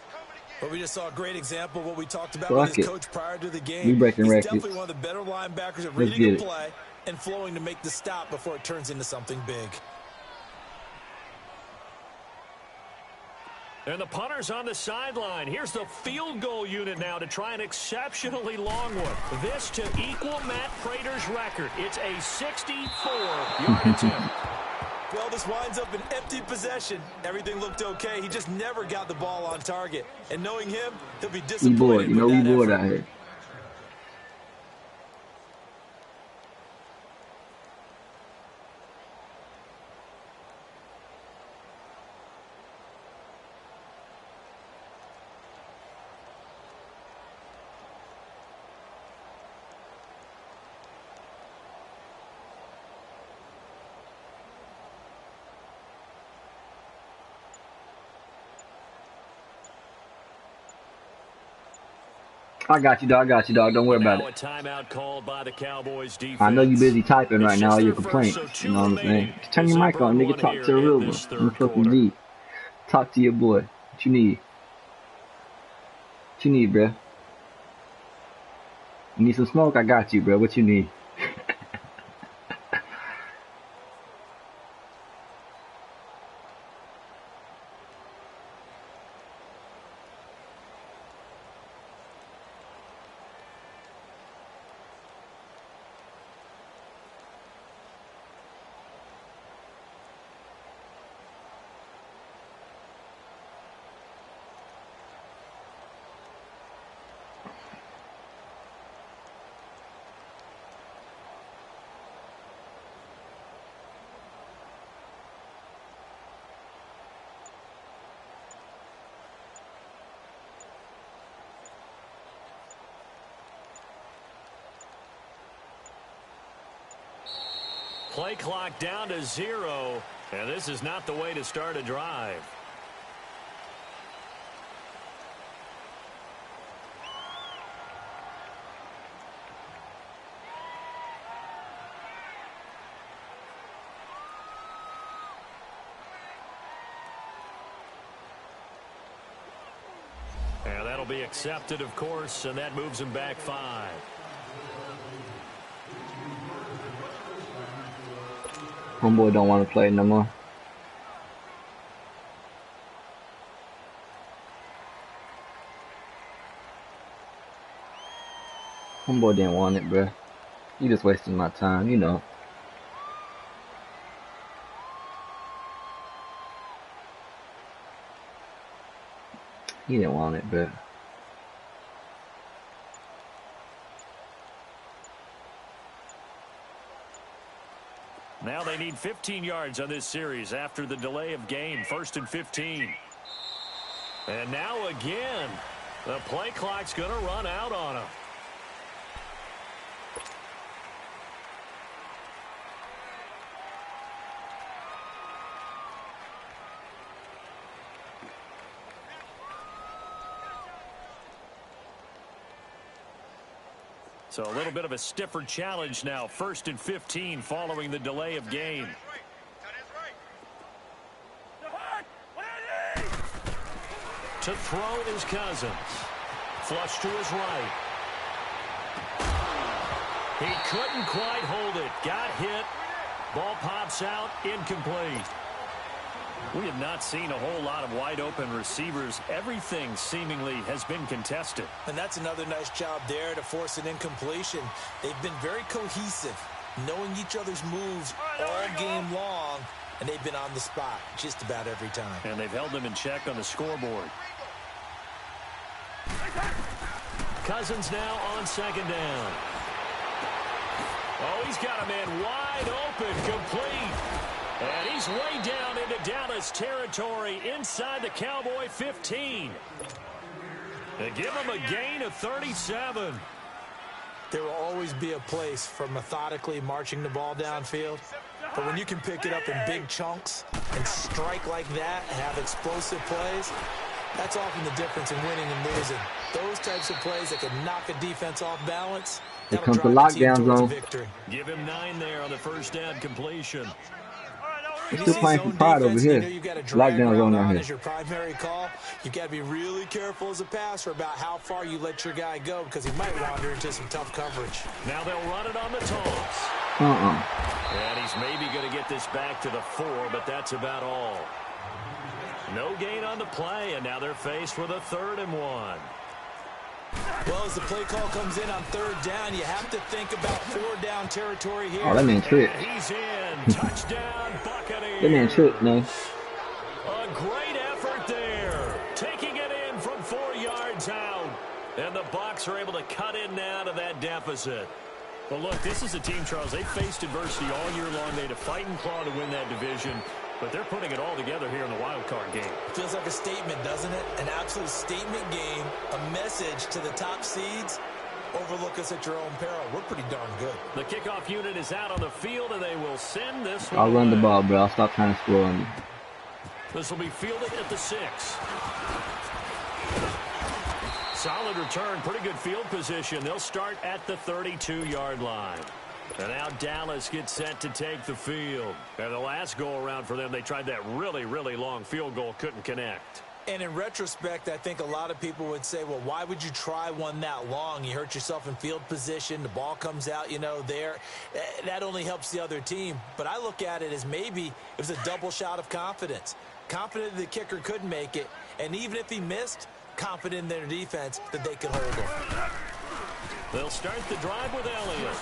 But we just saw a great example of what we talked about with his coach prior to the game. We breaking He's records. definitely one of the better linebackers at reading a play and flowing to make the stop before it turns into something big. And the punter's on the sideline. Here's the field goal unit now to try an exceptionally long one. This to equal Matt Prater's record. It's a 64-yard attempt. Well, this winds up an empty possession. Everything looked okay. He just never got the ball on target. And knowing him, he'll be disappointed. You know we bored out here. I got you, dog. Don't worry about it. A timeout called by the Cowboys defense. I know you're busy typing right now, all your complaints. You know what I'm saying? Just turn your mic on, nigga. Talk to the real one. I'm fucking G. Talk to your boy. What you need? What you need, bruh? You need some smoke? I got you, bruh. What you need? Play clock down to 0, and this is not the way to start a drive. And that'll be accepted, of course, and that moves him back 5. Homeboy don't want to play no more. Homeboy didn't want it, bruh. You just wasting my time, you know. He didn't want it, bruh. Now they need 15 yards on this series after the delay of game. 1st and 15. And now again, the play clock's going to run out on them. So a little bit of a stiffer challenge now. 1st and 15 following the delay of game. To throw is Cousins. Flush to his right. He couldn't quite hold it. Got hit. Ball pops out. Incomplete. We have not seen a whole lot of wide open receivers. Everything seemingly has been contested. And that's another nice job there to force an incompletion. They've been very cohesive, knowing each other's moves all game long, and they've been on the spot just about every time. And they've held them in check on the scoreboard. Cousins now on 2nd down. Oh, he's got a man wide open, complete. And he's way down into Dallas territory inside the Cowboy 15. They give him a gain of 37. There will always be a place for methodically marching the ball downfield. But when you can pick it up in big chunks and strike like that, have explosive plays, that's often the difference in winning and losing. Those types of plays that can knock a defense off balance, Here that'll comes the drive the team lockdown towards a zone. victory. Give him 9 there on the 1st down completion. We're still playing some pride over here. Lockdown zone right here. As your primary call, you've got to be really careful as a passer about how far you let your guy go because he might wander into some tough coverage. Now they'll run it on the toss. And he's maybe going to get this back to the 4, but that's about all. No gain on the play, and now they're faced with a 3rd and 1. Well, as the play call comes in on 3rd down, you have to think about 4-down territory here. Oh, that man tripped. He's in. Touchdown, Buccaneers. That man tripped, man. A great effort there. Taking it in from 4 yards out. And the Bucs are able to cut in now to that deficit. Well, look, this is a team, Charles. They faced adversity all year long. They had to fight and claw to win that division. But they're putting it all together here in the wild card game. Feels like a statement, doesn't it? An absolute statement game, a message to the top seeds. Overlook us at your own peril. We're pretty darn good. The kickoff unit is out on the field, and they will send this one I'll run the away. ball, bro. I'll stop trying to score on you. This will be fielded at the 6. Solid return, pretty good field position. They'll start at the 32-yard line. And now Dallas gets set to take the field. And the last go-around for them, they tried that really, really long field goal, couldn't connect. And in retrospect, I think a lot of people would say, well, why would you try one that long? You hurt yourself in field position. The ball comes out, there. That only helps the other team. But I look at it as maybe it was a double shot of confidence. Confident the kicker could make it. And even if he missed, confident in their defense that they could hold him. They'll start the drive with Elliott.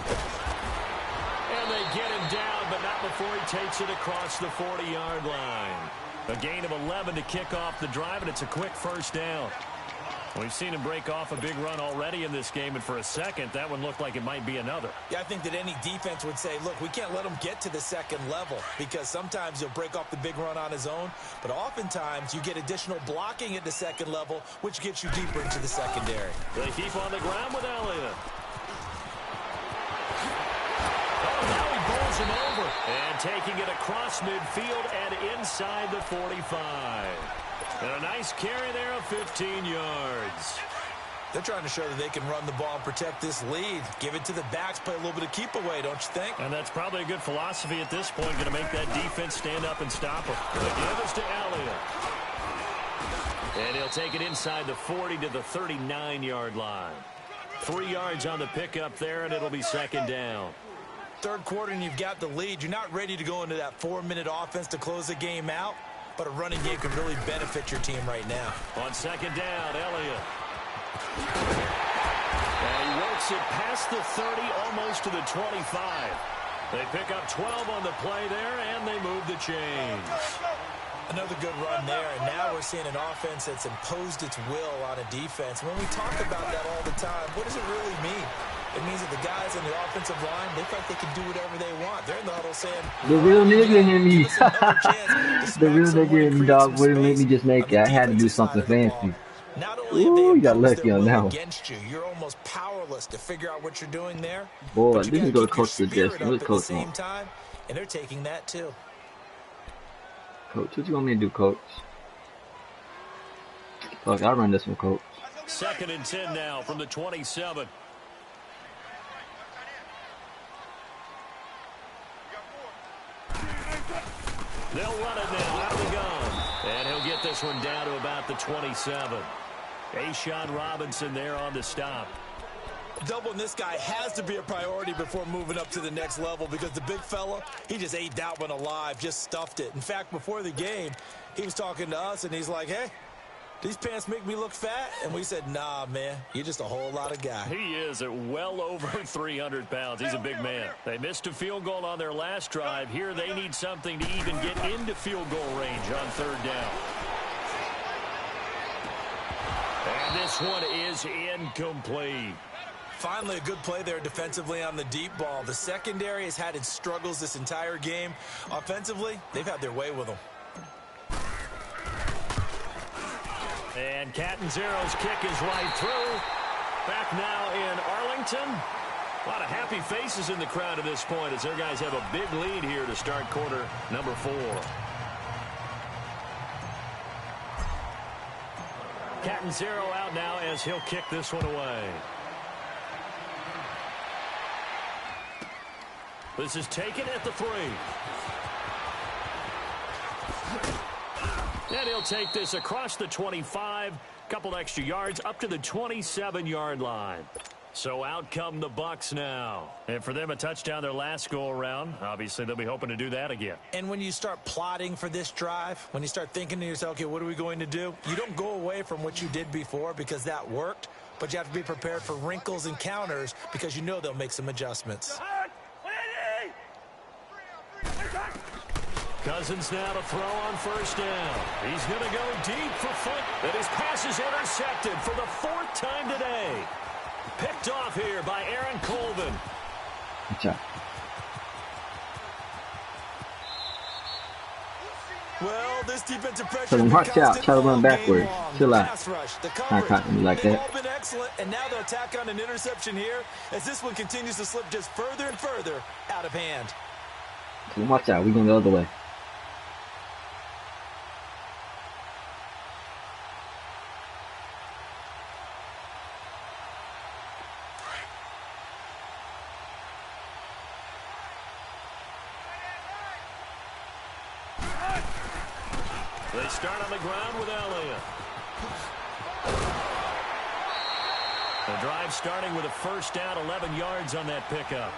And they get him down, but not before he takes it across the 40-yard line. A gain of 11 to kick off the drive, and it's a quick 1st down. We've seen him break off a big run already in this game, and for a second, that one looked like it might be another. Yeah, I think that any defense would say, look, we can't let him get to the 2nd level because sometimes he'll break off the big run on his own, but oftentimes you get additional blocking at the 2nd level, which gets you deeper into the secondary. They keep on the ground with Elliott. Oh, now he bowls him over. And taking it across midfield and inside the 45. And a nice carry there of 15 yards. They're trying to show that they can run the ball and protect this lead. Give it to the backs, play a little bit of keep away, don't you think? And that's probably a good philosophy at this point, going to make that defense stand up and stop him. The give is to Elliott. And he'll take it inside the 40 to the 39-yard line. 3 yards on the pickup there, and it'll be 2nd down. 3rd quarter, and you've got the lead. You're not ready to go into that 4-minute offense to close the game out, but a running game can really benefit your team right now. On 2nd down, Elliott. And he works it past the 30, almost to the 25. They pick up 12 on the play there, and they move the chains. Another good run there, and now we're seeing an offense that's imposed its will on a defense. When we talk about that all the time, what does it really mean? It means that the guys on the offensive line, they feel like they can do whatever they want. They're in the huddle saying, the real nigga in me. The real nigga in me, dog, space wouldn't let me just make on it. the I had to do defensive side something of the ball. fancy. Not only have Ooh, they you got imposed lucky their on that will one. against you, you're almost powerless to figure out what you're doing there. Boy, But you this is gotta gonna keep your coach the spirit Justin. up Look, at the coach same on. time, and they're taking that too. Coach, what you want me to do, coach? Fuck, I'll run this one, coach. 2nd and 10 now from the 27. They'll run it now out of the gun. And he'll get this one down to about the 27. A'Shawn Robinson there on the stop. Doubling this guy has to be a priority before moving up to the next level because the big fella, he just ate that one alive, just stuffed it. In fact, before the game, he was talking to us, and he's like, hey, these pants make me look fat? And we said, nah, man, you're just a whole lot of guy. He is at well over 300 pounds. He's a big man. They missed a field goal on their last drive. Here they need something to even get into field goal range on 3rd down. And this one is incomplete. Finally, a good play there defensively on the deep ball. The secondary has had its struggles this entire game. Offensively, they've had their way with them. And Catanzaro's kick is right through. Back now in Arlington. A lot of happy faces in the crowd at this point as their guys have a big lead here to start quarter number 4. Catanzaro out now as he'll kick this one away. This is taken at the 3. And he'll take this across the 25, couple extra yards up to the 27-yard line. So out come the Bucs now. And for them, a touchdown their last go-around. Obviously, they'll be hoping to do that again. And when you start plotting for this drive, when you start thinking to yourself, okay, what are we going to do? You don't go away from what you did before because that worked, but you have to be prepared for wrinkles and counters because you know they'll make some adjustments. Cousins now to throw on 1st down. He's going to go deep for foot. And his pass is intercepted for the 4th time today. Picked off here by Aaron Colvin. Good job. Well, this defensive pressure. So watch out. Try to run backwards. Chill out. Not cutting me like that. All been excellent, and now they'll tack on an interception here as this one continues to slip just further and further out of hand. So watch out. We're going the other way. They start on the ground with Elliott. The drive starting with a 1st down, 11 yards on that pickup.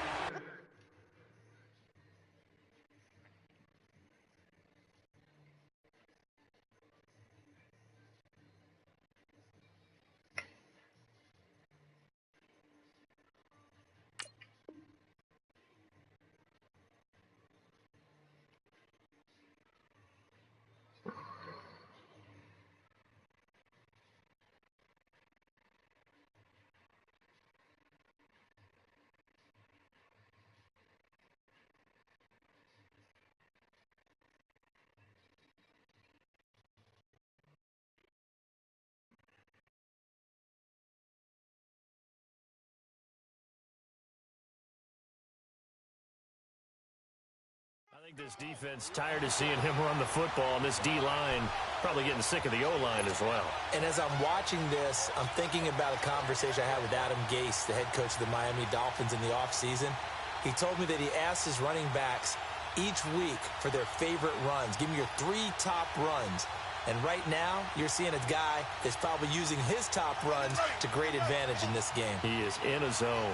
I think this defense tired of seeing him run the football, and this D-line probably getting sick of the O-line as well. And as I'm watching this, I'm thinking about a conversation I had with Adam Gase, the head coach of the Miami Dolphins in the offseason. He told me that he asked his running backs each week for their favorite runs. Give me your 3 top runs. And right now, you're seeing a guy that's probably using his top runs to great advantage in this game. He is in a zone.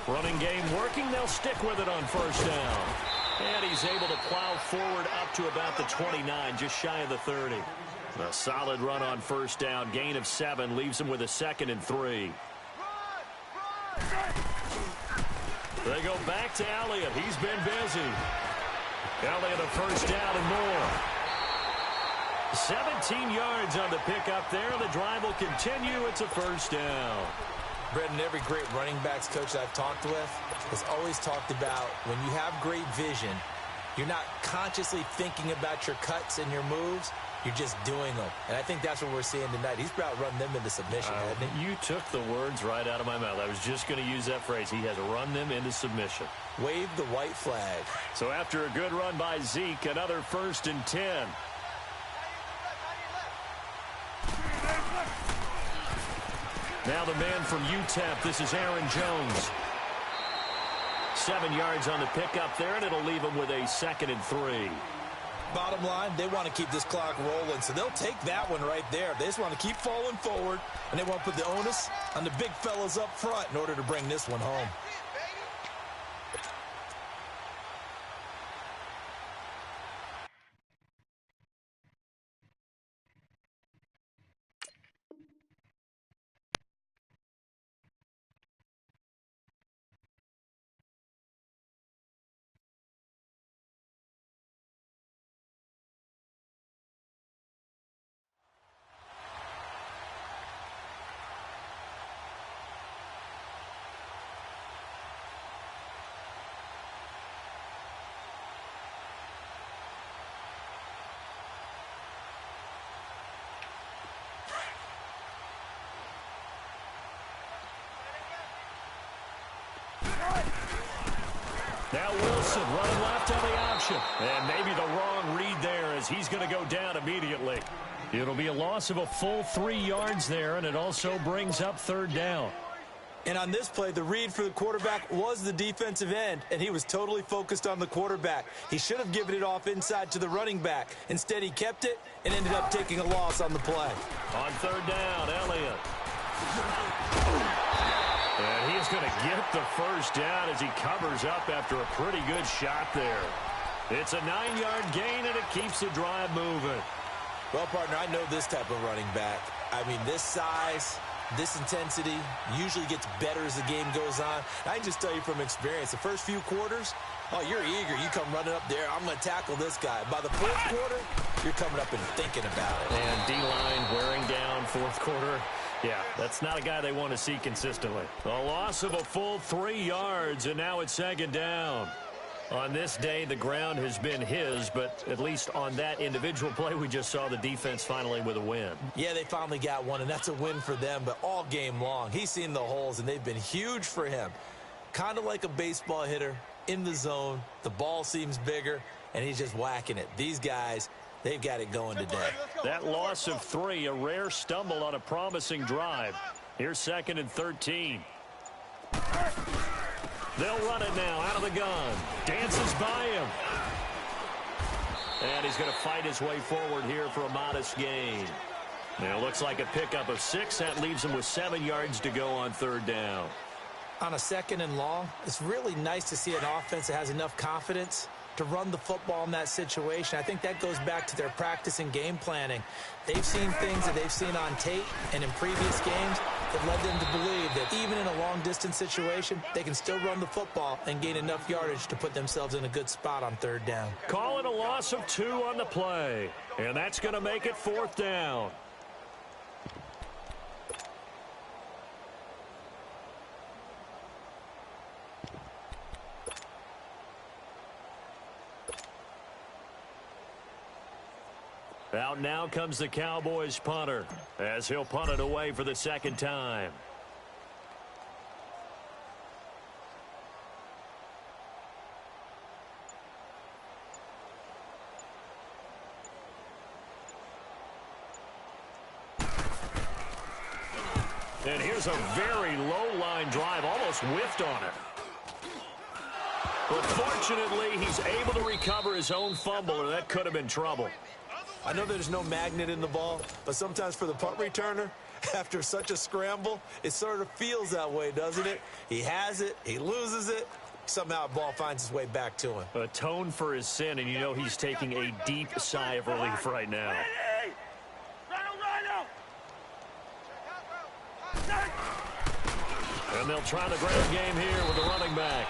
Running game working. They'll stick with it on 1st down. And he's able to plow forward up to about the 29, just shy of the 30. A solid run on 1st down. Gain of 7 leaves him with a 2nd and 3. They go back to Elliott. He's been busy. Elliott a 1st down and more. 17 yards on the pickup there. The drive will continue. It's a first down. Brendan, every great running backs coach I've talked with has always talked about when you have great vision, you're not consciously thinking about your cuts and your moves. You're just doing them. And I think that's what we're seeing tonight. He's about run them into submission, hasn't he? You took the words right out of my mouth. I was just going to use that phrase. He has run them into submission. Wave the white flag. So after a good run by Zeke, another 1st and 10. Now the man from UTEP, this is Aaron Jones. 7 yards on the pickup there, and it'll leave him with a 2nd and 3. Bottom line, they want to keep this clock rolling, so they'll take that one right there. They just want to keep falling forward, and they want to put the onus on the big fellas up front in order to bring this one home. Now Wilson running left on the option. And maybe the wrong read there as he's going to go down immediately. It'll be a loss of a full 3 yards there, and it also brings up 3rd down. And on this play, the read for the quarterback was the defensive end, and he was totally focused on the quarterback. He should have given it off inside to the running back. Instead, he kept it and ended up taking a loss on the play. On 3rd down, Elliott. And he's going to get the 1st down as he covers up after a pretty good shot there. It's a 9-yard gain, and it keeps the drive moving. Well, partner, I know this type of running back. I mean, this size, this intensity usually gets better as the game goes on. I can just tell you from experience, the first few quarters, oh, you're eager. You come running up there, I'm going to tackle this guy. By the 4th quarter, you're coming up and thinking about it. And D-line wearing down 4th quarter. Yeah, that's not a guy they want to see consistently. A loss of a full 3 yards, and now it's 2nd down. On this day, the ground has been his, but at least on that individual play, we just saw the defense finally with a win. Yeah, they finally got one, and that's a win for them, but all game long, he's seen the holes, and they've been huge for him. Kind of like a baseball hitter in the zone. The ball seems bigger, and he's just whacking it. These guys, they've got it going today. That loss of 3, a rare stumble on a promising drive. Here's 2nd and 13. They'll run it now out of the gun. Dances by him. And he's going to fight his way forward here for a modest gain. Now it looks like a pickup of 6. That leaves him with 7 yards to go on 3rd down. On a 2nd and long, it's really nice to see an offense that has enough confidence to run the football in that situation. I think that goes back to their practice and game planning. They've seen things that they've seen on tape and in previous games that led them to believe that even in a long-distance situation, they can still run the football and gain enough yardage to put themselves in a good spot on 3rd down. Call it a loss of 2 on the play, and that's going to make it 4th down. Out now comes the Cowboys punter as he'll punt it away for the 2nd time. And here's a very low line drive, almost whiffed on it. But fortunately, he's able to recover his own fumble, or that could have been trouble. I know there's no magnet in the ball, but sometimes for the punt returner, after such a scramble, it sort of feels that way, doesn't it? He has it, he loses it, somehow the ball finds its way back to him. Atone for his sin, and you know he's taking a deep sigh of relief right now. And they'll try the ground game here with the running back.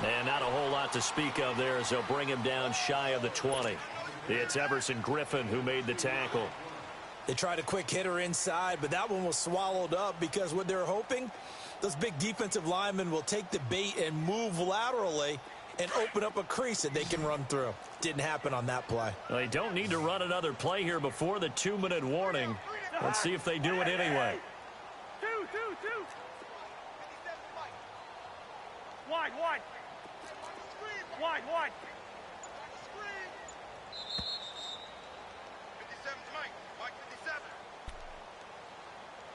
And not a whole lot to speak of there as they'll bring him down shy of the 20. It's Everson Griffin who made the tackle. They tried a quick hitter inside, but that one was swallowed up because what they're hoping, those big defensive linemen will take the bait and move laterally and open up a crease that they can run through. Didn't happen on that play. They don't need to run another play here before the 2-minute warning. Let's see if they do it anyway. Wide.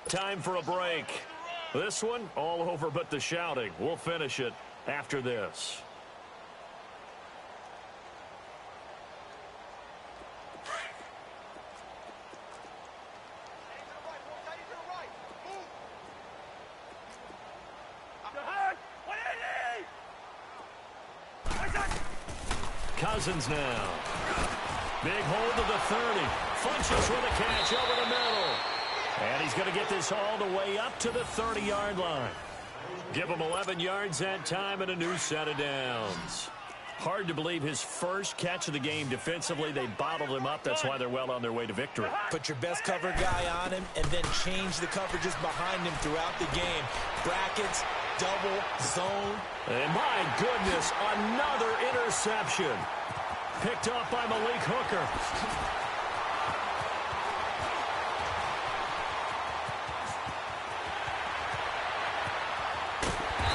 Time for a break. This one, all over but the shouting. We'll finish it after this. Cousins now. Big hold to the 30. Funches with a catch over the middle. And he's going to get this all the way up to the 30-yard line. Give him 11 yards that time and a new set of downs. Hard to believe his first catch of the game defensively. They bottled him up. That's why they're well on their way to victory. Put your best cover guy on him and then change the coverages behind him throughout the game. Brackets, double, zone. And my goodness, another interception. Picked off by Malik Hooker.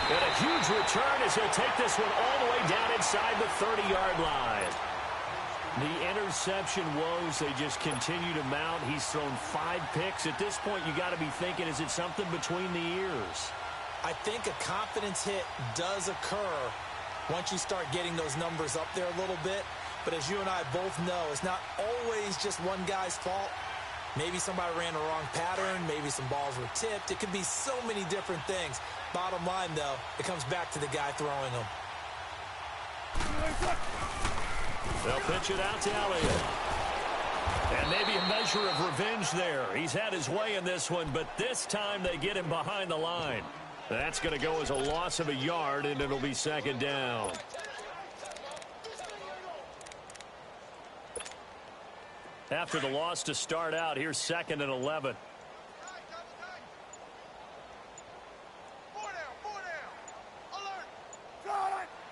And a huge return as he'll take this one all the way down inside the 30-yard line. The interception woes, they just continue to mount. He's thrown 5 picks. At this point, you got to be thinking, is it something between the ears? I think a confidence hit does occur once you start getting those numbers up there a little bit. But as you and I both know, it's not always just one guy's fault. Maybe somebody ran the wrong pattern. Maybe some balls were tipped. It could be so many different things. Bottom line, though, it comes back to the guy throwing them. They'll pitch it out to Elliott. And maybe a measure of revenge there. He's had his way in this one, but this time they get him behind the line. That's going to go as a loss of a yard, and it'll be second down. After the loss to start out, here's 2nd and 11.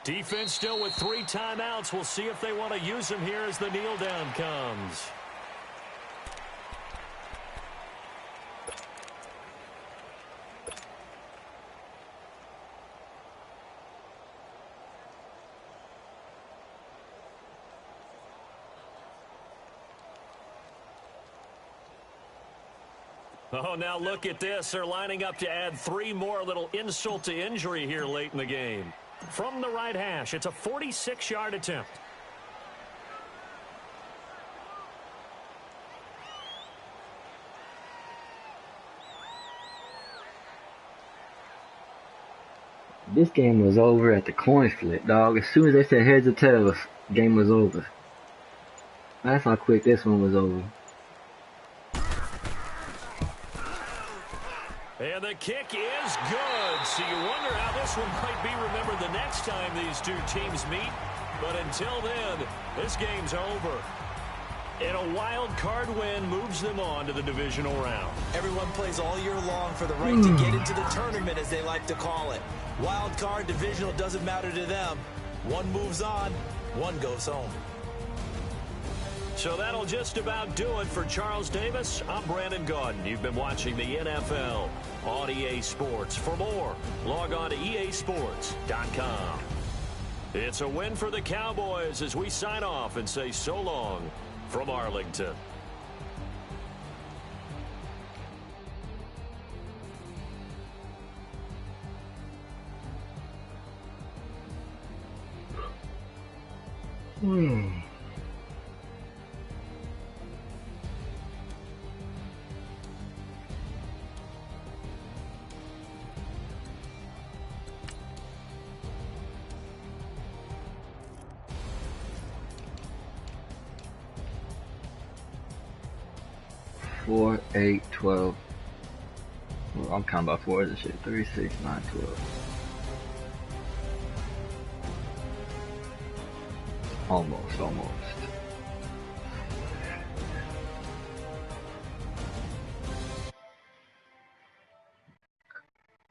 Defense still with 3 timeouts. We'll see if they want to use them here as the kneel down comes. Oh, now look at this. They're lining up to add 3 more, little insult to injury here late in the game. From the right hash, it's a 46-yard attempt. This game was over at the coin flip, dog. As soon as they said heads or tails, game was over. That's how quick this one was over. And the kick is good. So you wonder how this one might be remembered the next time these two teams meet. But until then, this game's over. And a wild card win moves them on to the divisional round. Everyone plays all year long for the right to get into the tournament, as they like to call it. Wild card, divisional, doesn't matter to them. One moves on, one goes home. So that'll just about do it for Charles Davis. I'm Brandon Gaudin. You've been watching the NFL on EA Sports. For more, log on to easports.com. It's a win for the Cowboys as we sign off and say so long from Arlington. Four, 8, 12. Well, I'm counting by 4 this shit. 3, 6, 9, 12. Almost.